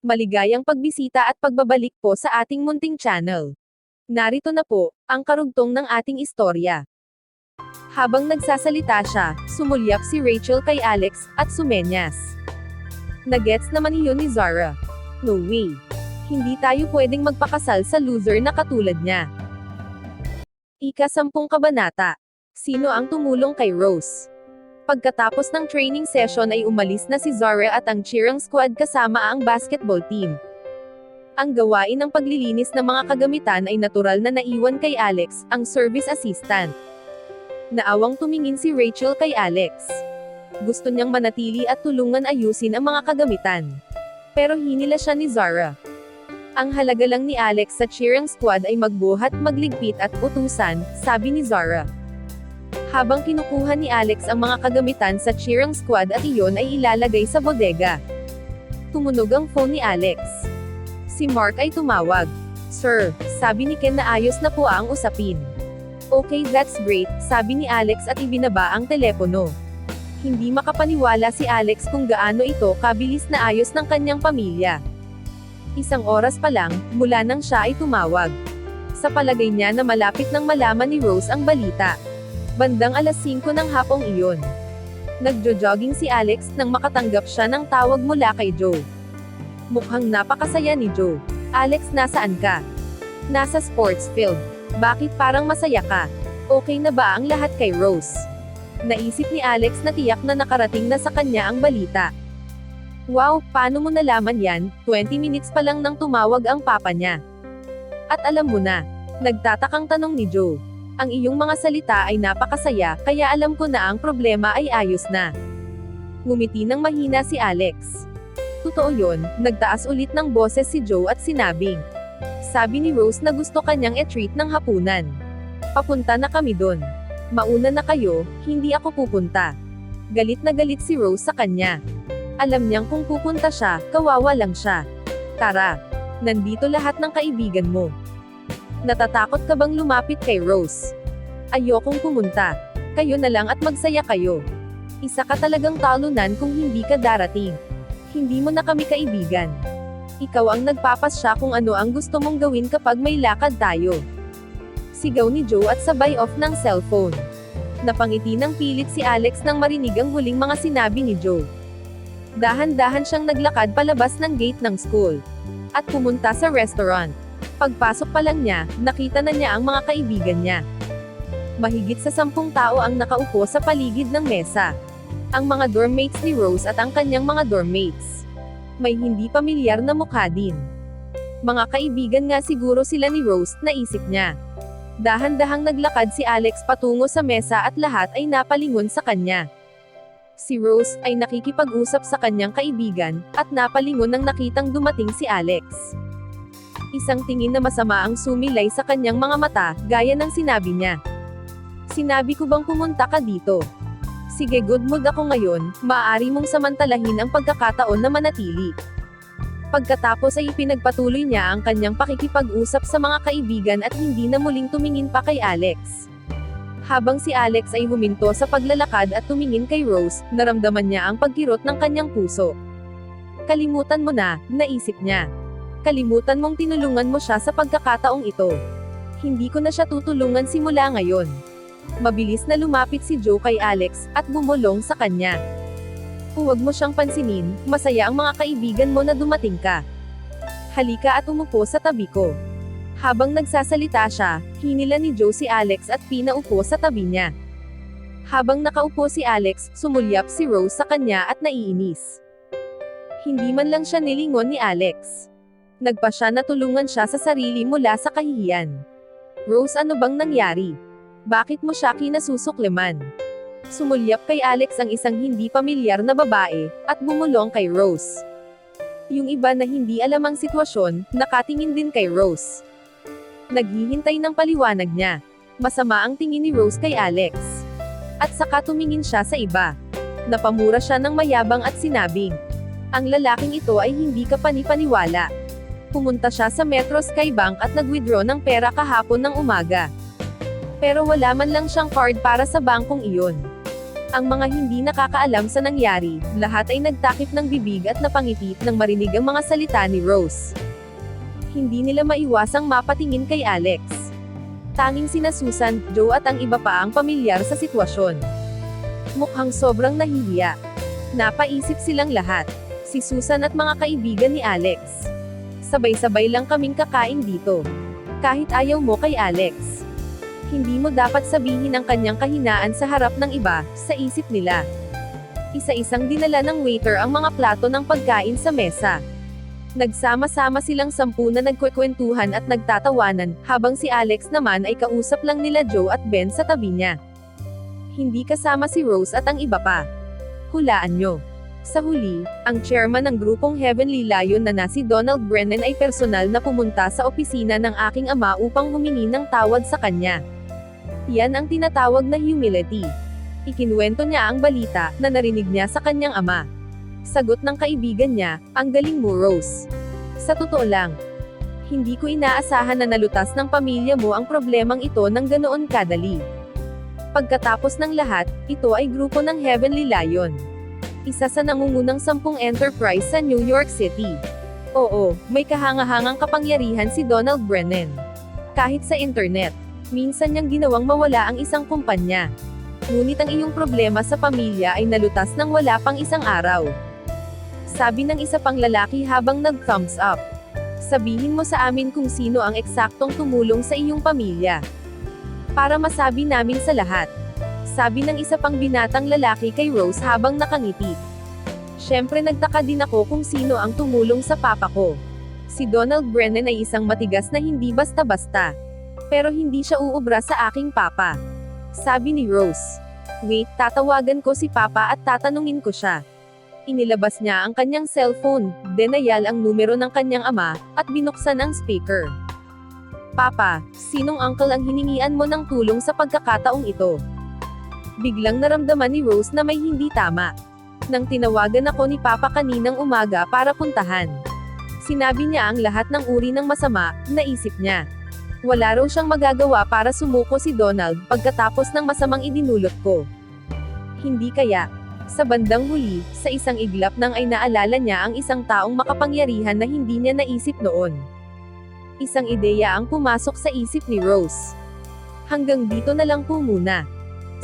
Maligayang pagbisita at pagbabalik po sa ating munting channel. Narito na po, ang karugtong ng ating istorya. Habang nagsasalita siya, sumulyap si Rachel kay Alex, at sumenyas. Nagets naman iyon ni Zara. No way. Hindi tayo pwedeng magpakasal sa loser na katulad niya. Ika-10 kabanata. Sino ang tumulong kay Rose? Pagkatapos ng training session ay umalis na si Zara at ang cheering squad kasama ang basketball team. Ang gawain ng paglilinis ng mga kagamitan ay natural na naiwan kay Alex, ang service assistant. Naawang tumingin si Rachel kay Alex. Gusto niyang manatili at tulungan ayusin ang mga kagamitan. Pero hinila siya ni Zara. Ang halaga lang ni Alex sa cheering squad ay magbuhat, magligpit at utusan, sabi ni Zara. Habang kinukuha ni Alex ang mga kagamitan sa cheering squad at iyon ay ilalagay sa bodega. Tumunog ang phone ni Alex. Si Mark ay tumawag. Sir, sabi ni Ken na ayos na po ang usapin. Okay, that's great, sabi ni Alex at ibinaba ang telepono. Hindi makapaniwala si Alex kung gaano ito kabilis na ayos ng kanyang pamilya. 1 oras pa lang, mula nang siya ay tumawag. Sa palagay niya na malapit nang malaman ni Rose ang balita. Bandang alas 5 ng hapong iyon. Nagjo-jogging si Alex nang makatanggap siya ng tawag mula kay Joe. Mukhang napakasaya ni Joe. Alex, nasaan ka? Nasa sports field. Bakit parang masaya ka? Okay na ba ang lahat kay Rose? Naisip ni Alex na tiyak na nakarating na sa kanya ang balita. Wow, paano mo nalaman yan? 20 minutes pa lang nang tumawag ang papa niya. At alam mo na, nagtatakang tanong ni Joe. Ang iyong mga salita ay napakasaya, kaya alam ko na ang problema ay ayos na. Ngumiti ng mahina si Alex. Totoo yon, nagtaas ulit ng boses si Joe at sinabing. Sabi ni Rose na gusto kanyang e-treat ng hapunan. Papunta na kami doon. Mauna na kayo, hindi ako pupunta. Galit na galit si Rose sa kanya. Alam niyang kung pupunta siya, kawawa lang siya. Tara, nandito lahat ng kaibigan mo. Natatakot ka bang lumapit kay Rose? Ayokong pumunta. Kayo na lang at magsaya kayo. Isa ka talagang talunan kung hindi ka darating. Hindi mo na kami kaibigan. Ikaw ang nagpapasya kung ano ang gusto mong gawin kapag may lakad tayo. Sigaw ni Joe at sabay off ng cellphone. Napangiti ng pilit si Alex nang marinig ang huling mga sinabi ni Joe. Dahan-dahan siyang naglakad palabas ng gate ng school. At pumunta sa restaurant. Pagpasok pa lang niya, nakita na niya ang mga kaibigan niya. Mahigit sa 10 tao ang nakaupo sa paligid ng mesa. Ang mga dormmates ni Rose at ang kanyang mga dormmates. May hindi pamilyar na mukha din. Mga kaibigan nga siguro sila ni Rose, naisip niya. Dahan-dahang naglakad si Alex patungo sa mesa at lahat ay napalingon sa kanya. Si Rose ay nakikipag-usap sa kanyang kaibigan, at napalingon nang nakitang dumating si Alex. Isang tingin na masama ang sumilay sa kanyang mga mata, gaya ng sinabi niya. Sinabi ko bang pumunta ka dito? Sige, good mood ako ngayon, maaari mong samantalahin ang pagkakataon na manatili. Pagkatapos ay ipinagpatuloy niya ang kanyang pakikipag-usap sa mga kaibigan at hindi na muling tumingin pa kay Alex. Habang si Alex ay huminto sa paglalakad at tumingin kay Rose, naramdaman niya ang pagkirot ng kanyang puso. Kalimutan mo na, naisip niya. Kalimutan mong tinulungan mo siya sa pagkakataong ito. Hindi ko na siya tutulungan simula ngayon. Mabilis na lumapit si Joe kay Alex, at bumulong sa kanya. Huwag mo siyang pansinin, masaya ang mga kaibigan mo na dumating ka. Halika at umupo sa tabi ko. Habang nagsasalita siya, hinila ni Joe si Alex at pinaupo sa tabi niya. Habang nakaupo si Alex, sumulyap si Rose sa kanya at naiinis. Hindi man lang siya nilingon ni Alex. Nagpa siya na tulungan siya sa sarili mula sa kahihiyan. Rose, ano bang nangyari? Bakit mo siya kinasusukleman? Sumulyap kay Alex ang isang hindi pamilyar na babae, at bumulong kay Rose. Yung iba na hindi alam ang sitwasyon, nakatingin din kay Rose. Naghihintay ng paliwanag niya. Masama ang tingin ni Rose kay Alex. At saka tumingin siya sa iba. Napamura siya ng mayabang at sinabing, ang lalaking ito ay hindi ka panipaniwala. Pumunta siya sa Metro Skybank at nag-withdraw ng pera kahapon ng umaga. Pero wala man lang siyang card para sa bangkong iyon. Ang mga hindi nakakaalam sa nangyari, lahat ay nagtakip ng bibig at napangiti nang marinig ang mga salita ni Rose. Hindi nila maiwasang mapatingin kay Alex. Tanging sina Susan, Joe at ang iba pa ang pamilyar sa sitwasyon. Mukhang sobrang nahihiya. Napaisip silang lahat. Si Susan at mga kaibigan ni Alex. Sabay-sabay lang kaming kakain dito. Kahit ayaw mo kay Alex. Hindi mo dapat sabihin ang kanyang kahinaan sa harap ng iba, sa isip nila. Isa-isang dinala ng waiter ang mga plato ng pagkain sa mesa. Nagsama-sama silang 10 na nagkwekwentuhan at nagtatawanan, habang si Alex naman ay kausap lang nila Joe at Ben sa tabi niya. Hindi kasama si Rose at ang iba pa. Hulaan nyo. Sa huli, ang chairman ng grupong Heavenly Lion na si Donald Brennan ay personal na pumunta sa opisina ng aking ama upang humingi ng tawad sa kanya. Yan ang tinatawag na humility. Ikinuwento niya ang balita na narinig niya sa kanyang ama. Sagot ng kaibigan niya, ang galing mo Rose. Sa totoo lang, hindi ko inaasahan na nalutas ng pamilya mo ang problemang ito ng ganoon kadali. Pagkatapos ng lahat, ito ay grupo ng Heavenly Lion. Isa sa nangungunang 10 enterprise sa New York City. Oo, may kahangahangang kapangyarihan si Donald Brennan. Kahit sa internet, minsan niyang ginawang mawala ang isang kumpanya. Ngunit ang iyong problema sa pamilya ay nalutas ng wala pang isang araw. Sabi ng isa pang lalaki habang nag-thumbs up. Sabihin mo sa amin kung sino ang eksaktong tumulong sa iyong pamilya. Para masabi namin sa lahat. Sabi ng isa pang binatang lalaki kay Rose habang nakangiti. Siyempre nagtaka din ako kung sino ang tumulong sa papa ko. Si Donald Brennan ay isang matigas na hindi basta-basta. Pero hindi siya uubra sa aking papa. Sabi ni Rose. Wait, tatawagan ko si papa at tatanungin ko siya. Inilabas niya ang kanyang cellphone, dinayal ang numero ng kanyang ama, at binuksan ang speaker. Papa, sinong uncle ang hiningian mo ng tulong sa pagkakataong ito? Biglang naramdaman ni Rose na may hindi tama. Nang tinawagan ako ni Papa kaninang umaga para puntahan. Sinabi niya ang lahat ng uri ng masama, naisip niya. Wala raw siyang magagawa para sumuko si Donald pagkatapos ng masamang idinulot ko. Hindi kaya. Sa bandang huli, sa isang iglap nang ay naalala niya ang isang taong makapangyarihan na hindi niya naisip noon. Isang ideya ang pumasok sa isip ni Rose. Hanggang dito na lang po muna.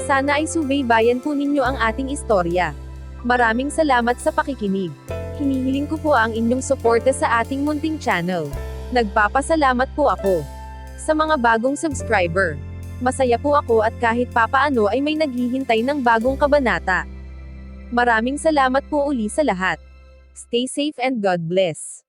Sana ay subaybayan po ninyo ang ating istorya. Maraming salamat sa pakikinig. Hinihiling ko po ang inyong suporta sa ating munting channel. Nagpapasalamat po ako sa mga bagong subscriber. Masaya po ako at kahit papaano ay may naghihintay ng bagong kabanata. Maraming salamat po uli sa lahat. Stay safe and God bless.